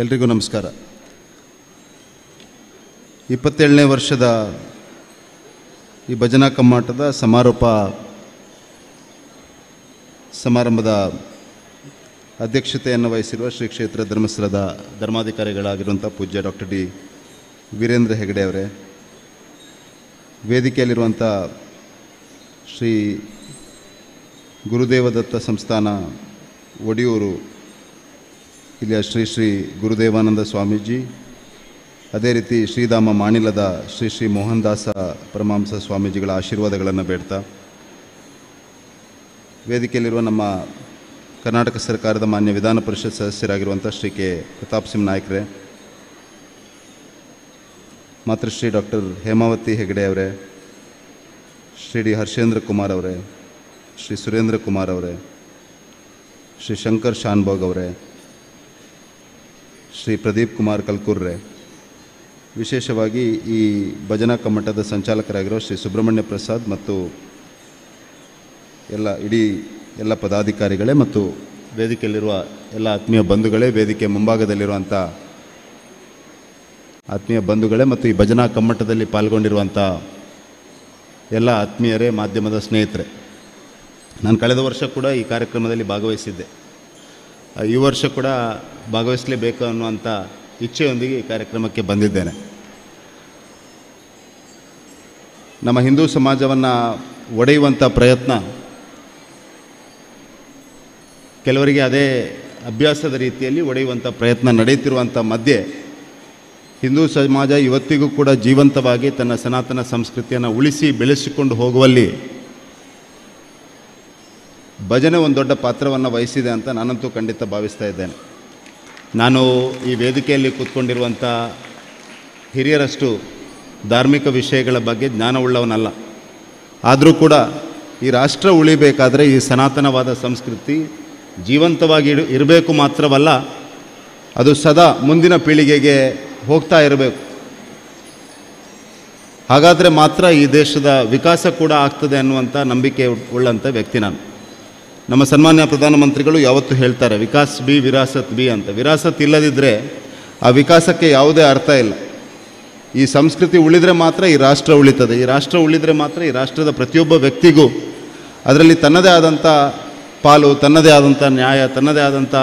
ಎಲ್ರಿಗೂ ನಮಸ್ಕಾರ. 27ನೇ ವರ್ಷದ ಈ ಭಜನಾ ಕಮ್ಮಾಟದ ಸಮಾರೋಪ ಸಮಾರಂಭದ ಅಧ್ಯಕ್ಷತೆಯನ್ನು ವಹಿಸಿರುವ ಶ್ರೀ ಕ್ಷೇತ್ರ ಧರ್ಮಸ್ಥಳದ ಧರ್ಮಾಧಿಕಾರಿಗಳಾಗಿರುವಂಥ ಪೂಜ್ಯ ಡಾಕ್ಟರ್ ಡಿ ವೀರೇಂದ್ರ ಹೆಗಡೆ ಅವರೇ, ವೇದಿಕೆಯಲ್ಲಿರುವಂಥ ಶ್ರೀ ಗುರುದೇವದತ್ತ ಸಂಸ್ಥಾನ ಒಡಿಯೂರು ಇಲ್ಲಿಯ ಶ್ರೀ ಶ್ರೀ ಗುರುದೇವಾನಂದ ಸ್ವಾಮೀಜಿ, ಅದೇ ರೀತಿ ಶ್ರೀಧಾಮ ಮಾಣಿಲದ ಶ್ರೀ ಶ್ರೀ ಮೋಹನ್ ದಾಸ ಪರಮಹಂಸ ಸ್ವಾಮೀಜಿಗಳ ಆಶೀರ್ವಾದಗಳನ್ನು ಬೇಡ್ತಾ, ವೇದಿಕೆಯಲ್ಲಿರುವ ನಮ್ಮ ಕರ್ನಾಟಕ ಸರ್ಕಾರದ ಮಾನ್ಯ ವಿಧಾನ ಪರಿಷತ್ ಸದಸ್ಯರಾಗಿರುವಂಥ ಶ್ರೀ ಕೆ ಪ್ರತಾಪ್ ಸಿಂಗ್ ನಾಯ್ಕರೇ, ಮಾತೃಶ್ರೀ ಡಾಕ್ಟರ್ ಹೇಮಾವತಿ ಹೆಗಡೆ ಅವರೇ, ಶ್ರೀ ಡಿ ಹರ್ಷೇಂದ್ರ ಕುಮಾರ್ ಅವರೇ, ಶ್ರೀ ಸುರೇಂದ್ರ ಕುಮಾರ್ ಅವರೇ, ಶ್ರೀ ಶಂಕರ್ ಶಾನ್ಭೋಗ್ ಅವರೇ, ಶ್ರೀ ಪ್ರದೀಪ್ ಕುಮಾರ್ ಕಲ್ಕುರ್ರೆ, ವಿಶೇಷವಾಗಿ ಈ ಭಜನಾ ಕಮ್ಮಟದ ಸಂಚಾಲಕರಾಗಿರೋ ಶ್ರೀ ಸುಬ್ರಹ್ಮಣ್ಯ ಪ್ರಸಾದ್ ಮತ್ತು ಎಲ್ಲ ಪದಾಧಿಕಾರಿಗಳೇ ಮತ್ತು ವೇದಿಕೆಯಲ್ಲಿರುವ ಎಲ್ಲ ಆತ್ಮೀಯ ಬಂಧುಗಳೇ, ವೇದಿಕೆ ಮುಂಭಾಗದಲ್ಲಿರುವಂಥ ಆತ್ಮೀಯ ಬಂಧುಗಳೇ ಮತ್ತು ಈ ಭಜನಾ ಕಮ್ಮಟದಲ್ಲಿ ಪಾಲ್ಗೊಂಡಿರುವಂಥ ಎಲ್ಲ ಆತ್ಮೀಯರೇ, ಮಾಧ್ಯಮದ ಸ್ನೇಹಿತರೆ, ನಾನು ಕಳೆದ ವರ್ಷ ಕೂಡ ಈ ಕಾರ್ಯಕ್ರಮದಲ್ಲಿ ಭಾಗವಹಿಸಿದ್ದೆ. ಈ ವರ್ಷ ಕೂಡ ಭಾಗವಹಿಸಲೇಬೇಕು ಅನ್ನುವಂಥ ಇಚ್ಛೆಯೊಂದಿಗೆ ಈ ಕಾರ್ಯಕ್ರಮಕ್ಕೆ ಬಂದಿದ್ದೇನೆ. ನಮ್ಮ ಹಿಂದೂ ಸಮಾಜವನ್ನು ಒಡೆಯುವಂಥ ಪ್ರಯತ್ನ ಕೆಲವರಿಗೆ ಅದೇ ಅಭ್ಯಾಸದ ರೀತಿಯಲ್ಲಿ ಒಡೆಯುವಂಥ ಪ್ರಯತ್ನ ನಡೆಯುತ್ತಿರುವಂಥ ಮಧ್ಯೆ ಹಿಂದೂ ಸಮಾಜ ಇವತ್ತಿಗೂ ಕೂಡ ಜೀವಂತವಾಗಿ ತನ್ನ ಸನಾತನ ಸಂಸ್ಕೃತಿಯನ್ನು ಉಳಿಸಿ ಬೆಳೆಸಿಕೊಂಡು ಹೋಗುವಲ್ಲಿ ಭಜನೆ ಒಂದು ದೊಡ್ಡ ಪಾತ್ರವನ್ನು ವಹಿಸಿದೆ ಅಂತ ನಾನಂತೂ ಖಂಡಿತ ಭಾವಿಸ್ತಾ ಇದ್ದೇನೆ. ನಾನು ಈ ವೇದಿಕೆಯಲ್ಲಿ ಕೂತ್ಕೊಂಡಿರುವಂಥ ಹಿರಿಯರಷ್ಟು ಧಾರ್ಮಿಕ ವಿಷಯಗಳ ಬಗ್ಗೆ ಜ್ಞಾನವುಳ್ಳವನಲ್ಲ. ಆದರೂ ಕೂಡ ಈ ರಾಷ್ಟ್ರ ಉಳಿಬೇಕಾದರೆ ಈ ಸನಾತನವಾದ ಸಂಸ್ಕೃತಿ ಜೀವಂತವಾಗಿ ಇರಬೇಕು ಮಾತ್ರವಲ್ಲ, ಅದು ಸದಾ ಮುಂದಿನ ಪೀಳಿಗೆಗೆ ಹೋಗ್ತಾ ಇರಬೇಕು. ಹಾಗಾದರೆ ಮಾತ್ರ ಈ ದೇಶದ ವಿಕಾಸ ಕೂಡ ಆಗ್ತದೆ ಅನ್ನುವಂಥ ನಂಬಿಕೆ ಉಳ್ಳಂಥ ವ್ಯಕ್ತಿ ನಾನು. ನಮ್ಮ ಸನ್ಮಾನ್ಯ ಪ್ರಧಾನಮಂತ್ರಿಗಳು ಯಾವತ್ತೂ ಹೇಳ್ತಾರೆ, ವಿಕಾಸ್ ಬಿ ವಿರಾಸತ್ ಬಿ ಅಂತ. ವಿರಾಸತ್ ಇಲ್ಲದಿದ್ದರೆ ಆ ವಿಕಾಸಕ್ಕೆ ಯಾವುದೇ ಅರ್ಥ ಇಲ್ಲ. ಈ ಸಂಸ್ಕೃತಿ ಉಳಿದರೆ ಮಾತ್ರ ಈ ರಾಷ್ಟ್ರ ಉಳಿತದೆ. ಈ ರಾಷ್ಟ್ರ ಉಳಿದರೆ ಮಾತ್ರ ಈ ರಾಷ್ಟ್ರದ ಪ್ರತಿಯೊಬ್ಬ ವ್ಯಕ್ತಿಗೂ ಅದರಲ್ಲಿ ತನ್ನದೇ ಆದಂಥ ಪಾಲು, ತನ್ನದೇ ಆದಂಥ ನ್ಯಾಯ, ತನ್ನದೇ ಆದಂಥ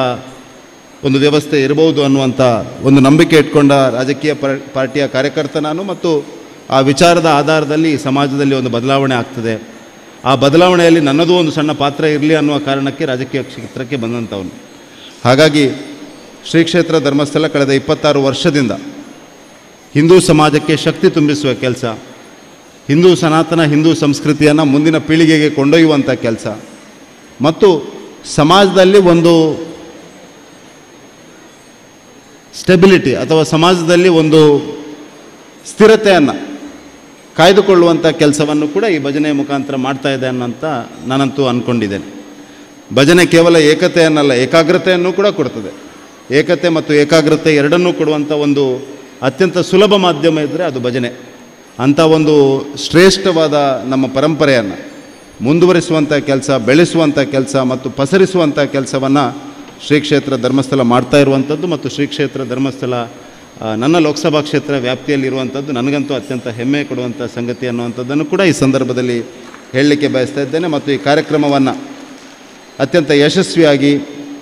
ಒಂದು ವ್ಯವಸ್ಥೆ ಇರಬಹುದು ಅನ್ನುವಂಥ ಒಂದು ನಂಬಿಕೆ ಇಟ್ಕೊಂಡ ರಾಜಕೀಯ ಪಾರ್ಟಿಯ ಕಾರ್ಯಕರ್ತ ನಾನು. ಮತ್ತು ಆ ವಿಚಾರದ ಆಧಾರದಲ್ಲಿ ಸಮಾಜದಲ್ಲಿ ಒಂದು ಬದಲಾವಣೆ ಆಗ್ತದೆ. ಆ ಬದಲಾವಣೆಯಲ್ಲಿ ನನ್ನದೂ ಒಂದು ಸಣ್ಣ ಪಾತ್ರ ಇರಲಿ ಅನ್ನುವ ಕಾರಣಕ್ಕೆ ರಾಜಕೀಯ ಕ್ಷೇತ್ರಕ್ಕೆ ಬಂದಂಥವನು. ಹಾಗಾಗಿ ಶ್ರೀ ಕ್ಷೇತ್ರ ಧರ್ಮಸ್ಥಳ ಕಳೆದ 26 ವರ್ಷದಿಂದ ಹಿಂದೂ ಸಮಾಜಕ್ಕೆ ಶಕ್ತಿ ತುಂಬಿಸುವ ಕೆಲಸ, ಸನಾತನ ಹಿಂದೂ ಸಂಸ್ಕೃತಿಯನ್ನು ಮುಂದಿನ ಪೀಳಿಗೆಗೆ ಕೊಂಡೊಯ್ಯುವಂಥ ಕೆಲಸ ಮತ್ತು ಸಮಾಜದಲ್ಲಿ ಒಂದು ಸ್ಟೆಬಿಲಿಟಿ ಅಥವಾ ಸಮಾಜದಲ್ಲಿ ಒಂದು ಸ್ಥಿರತೆಯನ್ನು ಕಾಯ್ದುಕೊಳ್ಳುವಂಥ ಕೆಲಸವನ್ನು ಕೂಡ ಈ ಭಜನೆಯ ಮುಖಾಂತರ ಮಾಡ್ತಾ ಇದೆ ಅನ್ನೋಂಥ ನಾನಂತೂ ಅಂದ್ಕೊಂಡಿದ್ದೇನೆ. ಭಜನೆ ಕೇವಲ ಏಕತೆಯನ್ನಲ್ಲ, ಏಕಾಗ್ರತೆಯನ್ನು ಕೂಡ ಕೊಡ್ತದೆ. ಏಕತೆ ಮತ್ತು ಏಕಾಗ್ರತೆ ಎರಡನ್ನೂ ಕೊಡುವಂಥ ಒಂದು ಅತ್ಯಂತ ಸುಲಭ ಮಾಧ್ಯಮ ಇದ್ದರೆ ಅದು ಭಜನೆ. ಅಂಥ ಒಂದು ಶ್ರೇಷ್ಠವಾದ ನಮ್ಮ ಪರಂಪರೆಯನ್ನು ಮುಂದುವರಿಸುವಂಥ ಕೆಲಸ, ಬೆಳೆಸುವಂಥ ಕೆಲಸ ಮತ್ತು ಪಸರಿಸುವಂಥ ಕೆಲಸವನ್ನು ಶ್ರೀ ಕ್ಷೇತ್ರ ಧರ್ಮಸ್ಥಳ ಮಾಡ್ತಾ ಇರುವಂಥದ್ದು ಮತ್ತು ಶ್ರೀ ಕ್ಷೇತ್ರ ಧರ್ಮಸ್ಥಳ ನನ್ನ ಲೋಕಸಭಾ ಕ್ಷೇತ್ರ ವ್ಯಾಪ್ತಿಯಲ್ಲಿರುವಂಥದ್ದು ನನಗಂತೂ ಅತ್ಯಂತ ಹೆಮ್ಮೆ ಕೊಡುವಂಥ ಸಂಗತಿ ಅನ್ನುವಂಥದ್ದನ್ನು ಕೂಡ ಈ ಸಂದರ್ಭದಲ್ಲಿ ಹೇಳಲಿಕ್ಕೆ ಬಯಸ್ತಾ ಇದ್ದೇನೆ. ಮತ್ತು ಈ ಕಾರ್ಯಕ್ರಮವನ್ನು ಅತ್ಯಂತ ಯಶಸ್ವಿಯಾಗಿ,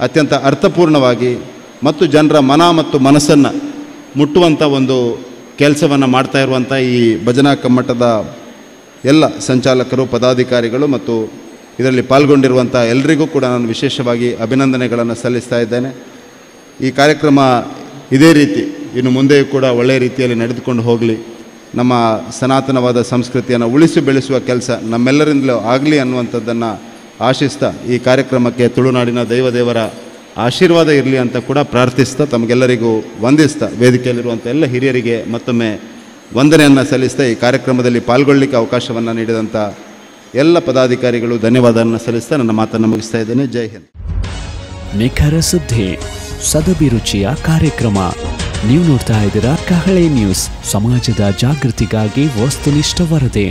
ಅತ್ಯಂತ ಅರ್ಥಪೂರ್ಣವಾಗಿ ಮತ್ತು ಜನರ ಮನ ಮತ್ತು ಮನಸ್ಸನ್ನು ಮುಟ್ಟುವಂಥ ಒಂದು ಕೆಲಸವನ್ನು ಮಾಡ್ತಾ ಇರುವಂಥ ಈ ಭಜನಾ ಕಮ್ಮಟದ ಎಲ್ಲ ಸಂಚಾಲಕರು, ಪದಾಧಿಕಾರಿಗಳು ಮತ್ತು ಇದರಲ್ಲಿ ಪಾಲ್ಗೊಂಡಿರುವಂಥ ಎಲ್ಲರಿಗೂ ಕೂಡ ನಾನು ವಿಶೇಷವಾಗಿ ಅಭಿನಂದನೆಗಳನ್ನು ಸಲ್ಲಿಸ್ತಾ ಇದ್ದೇನೆ. ಈ ಕಾರ್ಯಕ್ರಮ ಇದೇ ರೀತಿ ಇನ್ನು ಮುಂದೆಯೂ ಕೂಡ ಒಳ್ಳೆಯ ರೀತಿಯಲ್ಲಿ ನಡೆದುಕೊಂಡು ಹೋಗಲಿ. ನಮ್ಮ ಸನಾತನವಾದ ಸಂಸ್ಕೃತಿಯನ್ನು ಉಳಿಸಿ ಬೆಳೆಸುವ ಕೆಲಸ ನಮ್ಮೆಲ್ಲರಿಂದಲೂ ಆಗಲಿ ಅನ್ನುವಂಥದ್ದನ್ನು ಆಶಿಸ್ತಾ ಈ ಕಾರ್ಯಕ್ರಮಕ್ಕೆ ತುಳುನಾಡಿನ ದೈವದೇವರ ಆಶೀರ್ವಾದ ಇರಲಿ ಅಂತ ಕೂಡ ಪ್ರಾರ್ಥಿಸ್ತಾ, ತಮಗೆಲ್ಲರಿಗೂ ವಂದಿಸ್ತಾ, ವೇದಿಕೆಯಲ್ಲಿರುವಂಥ ಎಲ್ಲ ಹಿರಿಯರಿಗೆ ಮತ್ತೊಮ್ಮೆ ವಂದನೆಯನ್ನು ಸಲ್ಲಿಸ್ತಾ ಈ ಕಾರ್ಯಕ್ರಮದಲ್ಲಿ ಪಾಲ್ಗೊಳ್ಳಲಿಕ್ಕೆ ಅವಕಾಶವನ್ನು ನೀಡಿದಂಥ ಎಲ್ಲ ಪದಾಧಿಕಾರಿಗಳು ಧನ್ಯವಾದವನ್ನು ಸಲ್ಲಿಸ್ತಾ ನನ್ನ ಮಾತನ್ನು ಮುಗಿಸ್ತಾ ಇದ್ದೇನೆ. ಜೈ ಹಿಂದ್. ನಿಖರ ಸುದ್ದಿ, ಸದಭಿರುಚಿಯ ಕಾರ್ಯಕ್ರಮ. ನೀವು ನೋಡ್ತಾ ಇದ್ದೀರಾ ಕಹಳೆ ನ್ಯೂಸ್, ಸಮಾಜದ ಜಾಗೃತಿಗಾಗಿ ವಸ್ತುನಿಷ್ಠ ವರದಿ.